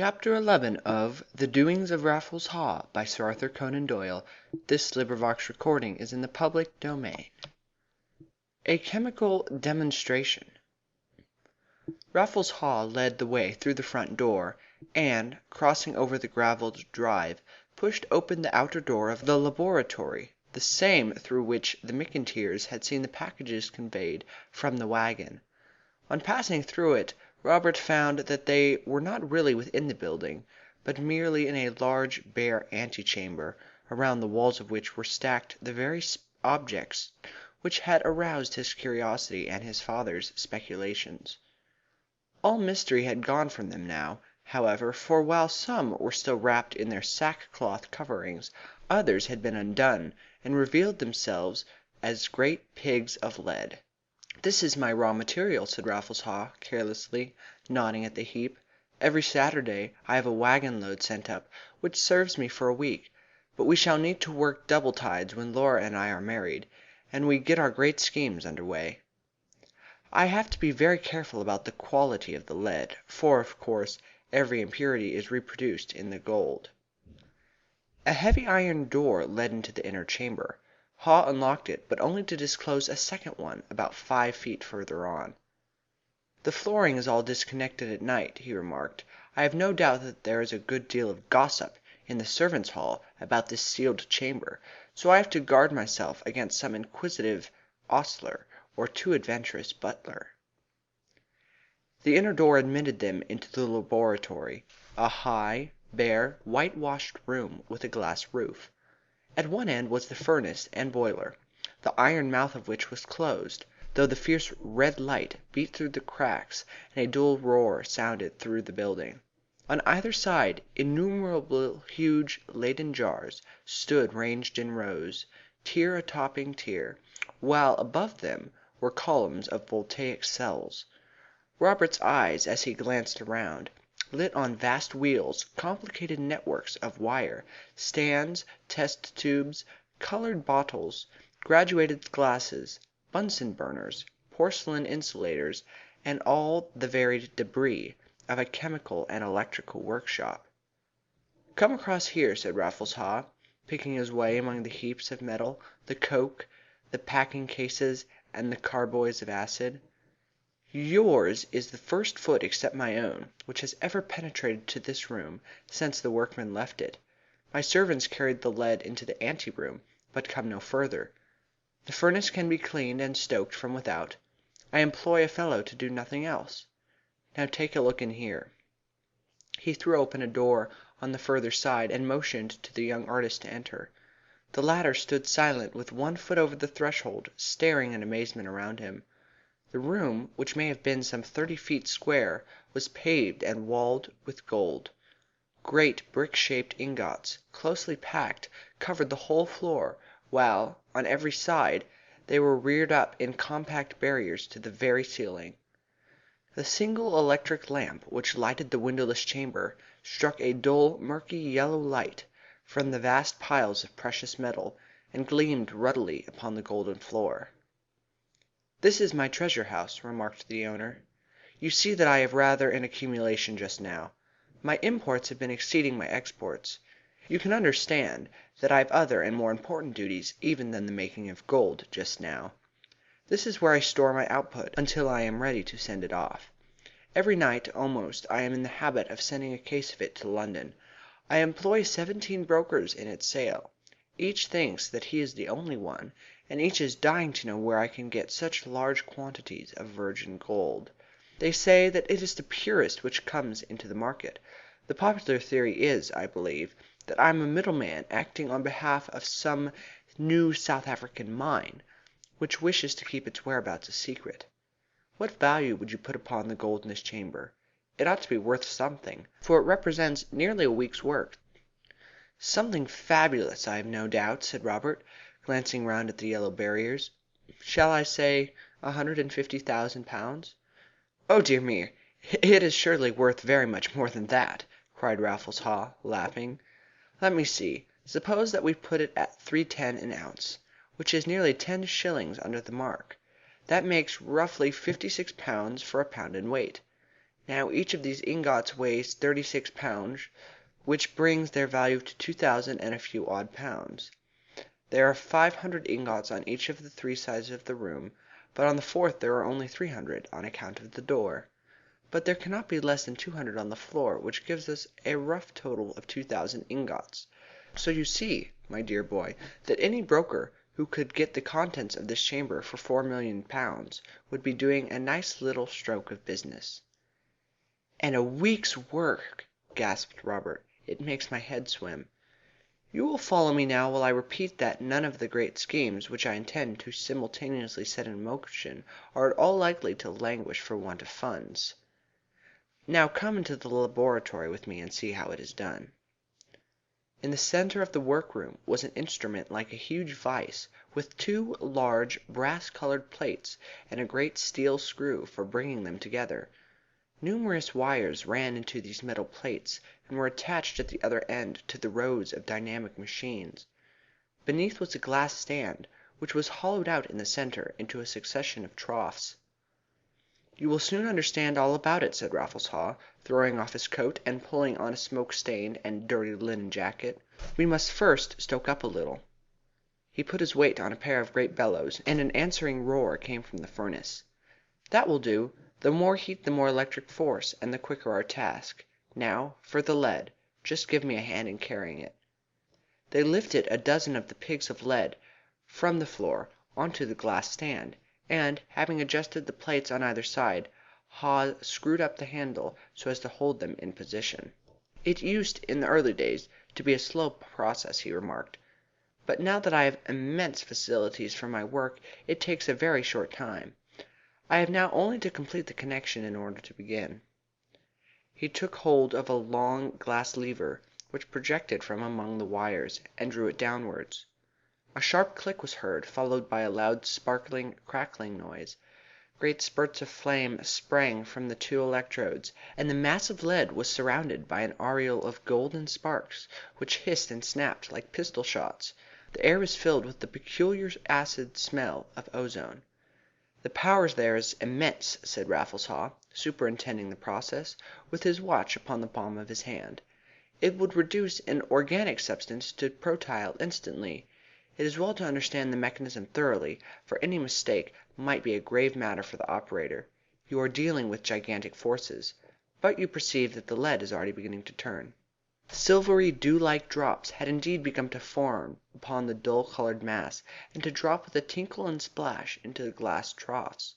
Chapter 11 of The Doings of Raffles Haw by Sir Arthur Conan Doyle. This recording is in the public domain. A Chemical Demonstration. Raffles Haw led the way through the front door, and, crossing over the gravelled drive, pushed open the outer door of the laboratory, the same through which the McIntyres had seen the packages conveyed from the waggon. On passing through it, Robert found that they were not really within the building, but merely in a large bare antechamber, around the walls of which were stacked the very objects which had aroused his curiosity and his father's speculations. All mystery had gone from them now, however, for while some were still wrapped in their sackcloth coverings, others had been undone, and revealed themselves as great pigs of lead. "This is my raw material," said Raffles Haw carelessly, nodding at the heap. "Every Saturday I have a waggon load sent up, which serves me for a week. But we shall need to work double tides when Laura and I are married, and we get our great schemes under way. I have to be very careful about the quality of the lead, for, of course, every impurity is reproduced in the gold." A heavy iron door led into the inner chamber. Haw unlocked it, but only to disclose a second one about 5 feet further on. "The flooring is all disconnected at night," he remarked. "I have no doubt that there is a good deal of gossip in the servants' hall about this sealed chamber, so I have to guard myself against some inquisitive ostler or too adventurous butler." The inner door admitted them into the laboratory, a high, bare, whitewashed room with a glass roof. At one end was the furnace and boiler, the iron mouth of which was closed, though the fierce red light beat through the cracks and a dull roar sounded through the building. On either side innumerable huge Leyden jars stood ranged in rows, tier a-topping tier, while above them were columns of voltaic cells. Robert's eyes, as he glanced around, lit on vast wheels, complicated networks of wire, stands, test tubes, coloured bottles, graduated glasses, Bunsen burners, porcelain insulators, and all the varied debris of a chemical and electrical workshop. "Come across here," said Raffles Haw, picking his way among the heaps of metal, the coke, the packing cases, and the carboys of acid. "Yours is the first foot except my own which has ever penetrated to this room since the workmen left it. My servants carried the lead into the ante room, but come no further. The furnace can be cleaned and stoked from without. I employ a fellow to do nothing else. Now take a look in here." He threw open a door on the further side and motioned to the young artist to enter. The latter stood silent with one foot over the threshold, staring in amazement around him. The room, which may have been some 30 feet square, was paved and walled with gold. Great brick-shaped ingots, closely packed, covered the whole floor, while, on every side, they were reared up in compact barriers to the very ceiling. The single electric lamp which lighted the windowless chamber struck a dull, murky yellow light from the vast piles of precious metal, and gleamed ruddily upon the golden floor. "This is my treasure house," remarked the owner. "You see that I have rather an accumulation just now. My imports have been exceeding my exports. You can understand that I have other and more important duties even than the making of gold just now. This is where I store my output until I am ready to send it off. Every night almost I am in the habit of sending a case of it to London. I employ 17 brokers in its sale. Each thinks that he is the only one, and each is dying to know where I can get such large quantities of virgin gold. They say that it is the purest which comes into the market. The popular theory is, I believe, that I am a middleman acting on behalf of some new South African mine, which wishes to keep its whereabouts a secret. What value would you put upon the gold in this chamber? It ought to be worth something, for it represents nearly a week's work." "Something fabulous, I have no doubt," said Robert, glancing round at the yellow barriers. "Shall I say £150,000?" "Oh dear me! It is surely worth very much more than that," cried Raffles Haw, laughing. "Let me see. Suppose that we put it at 3.10 an ounce, which is nearly 10 shillings under the mark. That makes roughly £56 for a pound in weight. Now each of these ingots weighs 36 pounds, which brings their value to 2,000 and a few odd pounds. There are 500 ingots on each of the three sides of the room, but on the fourth there are only 300 on account of the door. But there cannot be less than 200 on the floor, which gives us a rough total of 2,000 ingots. So you see, my dear boy, that any broker who could get the contents of this chamber for £4,000,000 would be doing a nice little stroke of business." "And a week's work!" gasped Robert. "It makes my head swim." "You will follow me now while I repeat that none of the great schemes which I intend to simultaneously set in motion are at all likely to languish for want of funds. Now come into the laboratory with me and see how it is done." In the centre of the workroom was an instrument like a huge vice, with two large brass-coloured plates and a great steel screw for bringing them together. Numerous wires ran into these metal plates, and were attached at the other end to the rows of dynamic machines. Beneath was a glass stand, which was hollowed out in the centre into a succession of troughs. "You will soon understand all about it," said Raffles Haw, throwing off his coat and pulling on a smoke-stained and dirty linen jacket. "We must first stoke up a little." He put his weight on a pair of great bellows, and an answering roar came from the furnace. "That will do. The more heat the more electric force, and the quicker our task. Now for the lead. Just give me a hand in carrying it." They lifted a dozen of the pigs of lead from the floor on to the glass stand, and, having adjusted the plates on either side, Haw screwed up the handle so as to hold them in position. "It used, in the early days, to be a slow process," he remarked, "but now that I have immense facilities for my work it takes a very short time. I have now only to complete the connection in order to begin." He took hold of a long glass lever which projected from among the wires, and drew it downwards. A sharp click was heard, followed by a loud sparkling, crackling noise. Great spurts of flame sprang from the two electrodes, and the mass of lead was surrounded by an aureole of golden sparks, which hissed and snapped like pistol shots. The air was filled with the peculiar acid smell of ozone. "The power there is immense," said Raffles Haw, superintending the process, with his watch upon the palm of his hand. "It would reduce an organic substance to protyle instantly. It is well to understand the mechanism thoroughly, for any mistake might be a grave matter for the operator. You are dealing with gigantic forces. But you perceive that the lead is already beginning to turn." Silvery dew-like drops had indeed begun to form upon the dull-coloured mass, and to drop with a tinkle and splash into the glass troughs.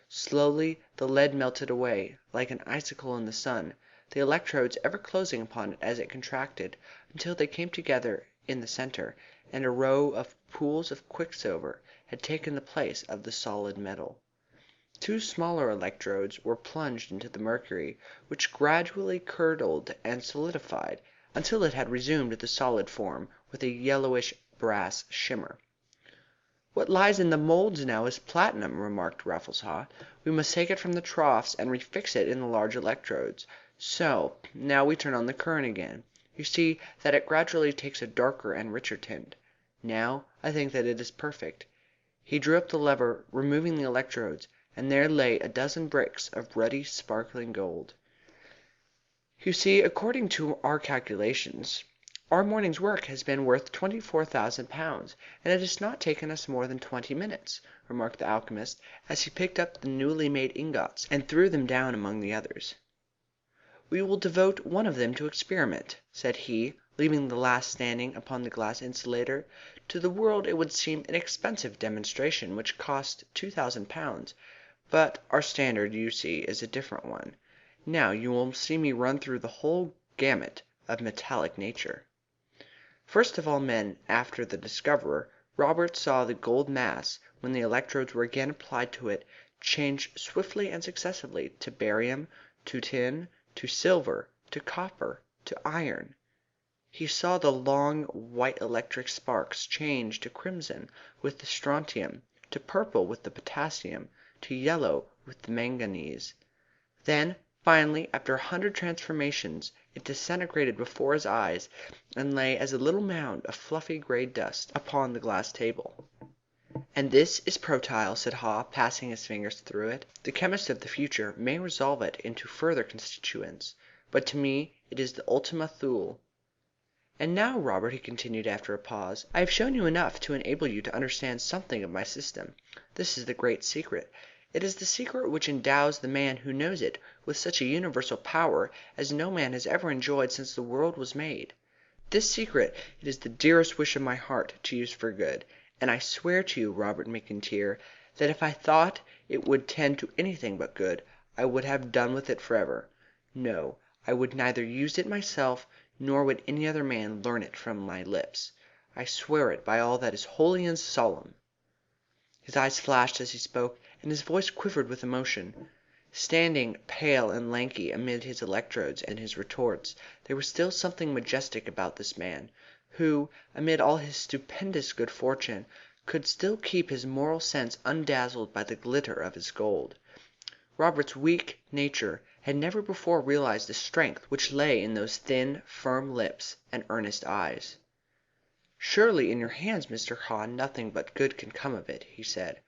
Slowly the lead melted away, like an icicle in the sun, the electrodes ever closing upon it as it contracted, until they came together in the centre, and a row of pools of quicksilver had taken the place of the solid metal. Two smaller electrodes were plunged into the mercury, which gradually curdled and solidified until it had resumed the solid form with a yellowish brass shimmer. "What lies in the moulds now is platinum," remarked Raffles Haw. "We must take it from the troughs and refix it in the large electrodes. So, now we turn on the current again. You see that it gradually takes a darker and richer tint. Now I think that it is perfect." He drew up the lever, removing the electrodes, and there lay a dozen bricks of ruddy sparkling gold. "You see, according to our calculations, our morning's work has been worth £24,000, and it has not taken us more than 20 minutes," remarked the alchemist, as he picked up the newly made ingots and threw them down among the others. "We will devote one of them to experiment," said he, leaving the last standing upon the glass insulator. "To the world it would seem an expensive demonstration which cost £2,000, but our standard, you see, is a different one. Now you will see me run through the whole gamut of metallic nature." First of all men after the discoverer, Robert saw the gold mass, when the electrodes were again applied to it, change swiftly and successively to barium, to tin, to silver, to copper, to iron. He saw the long white electric sparks change to crimson with the strontium, to purple with the potassium, to yellow with the manganese. Then, finally, after 100 transformations, it disintegrated before his eyes, and lay as a little mound of fluffy grey dust upon the glass table. "And this is protyle," said Haw, passing his fingers through it. "The chemist of the future may resolve it into further constituents, but to me it is the Ultima Thule. And now, Robert," he continued after a pause, "I have shown you enough to enable you to understand something of my system. This is the great secret. It is the secret which endows the man who knows it with such a universal power as no man has ever enjoyed since the world was made. This secret it is the dearest wish of my heart to use for good, and I swear to you, Robert McIntyre, that if I thought it would tend to anything but good, I would have done with it for ever. No, I would neither use it myself, nor would any other man learn it from my lips. I swear it by all that is holy and solemn." His eyes flashed as he spoke, and his voice quivered with emotion. Standing pale and lanky amid his electrodes and his retorts, there was still something majestic about this man, who, amid all his stupendous good fortune, could still keep his moral sense undazzled by the glitter of his gold. Robert's weak nature had never before realized the strength which lay in those thin, firm lips and earnest eyes. "Surely in your hands, Mr. Haw, nothing but good can come of it," he said.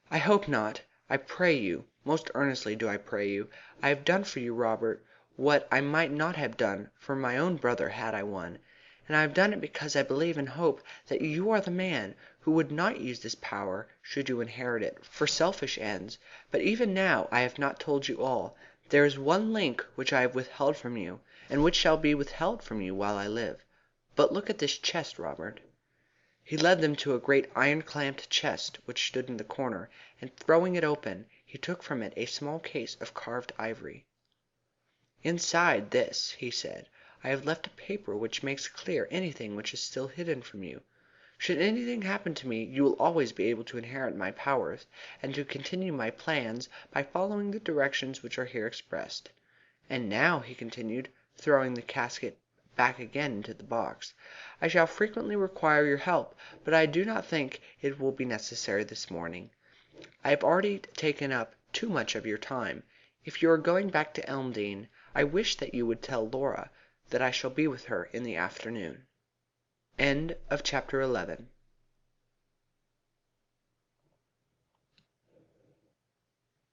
"I hope not. I pray you, most earnestly do I pray you. I have done for you, Robert, what I might not have done for my own brother had I one. And I have done it because I believe and hope that you are the man who would not use this power, should you inherit it, for selfish ends. But even now I have not told you all. There is one link which I have withheld from you, and which shall be withheld from you while I live. But look at this chest, Robert." He led them to a great iron-clamped chest which stood in the corner, and throwing it open, he took from it a small case of carved ivory. "Inside this," he said, "I have left a paper which makes clear anything which is still hidden from you. Should anything happen to me you will always be able to inherit my powers, and to continue my plans by following the directions which are here expressed. And now," he continued, throwing the casket back again into the box, "I shall frequently require your help, but I do not think it will be necessary this morning. I have already taken up too much of your time. If you are going back to Elmdene, I wish that you would tell Laura that I shall be with her in the afternoon." CHAPTER XII.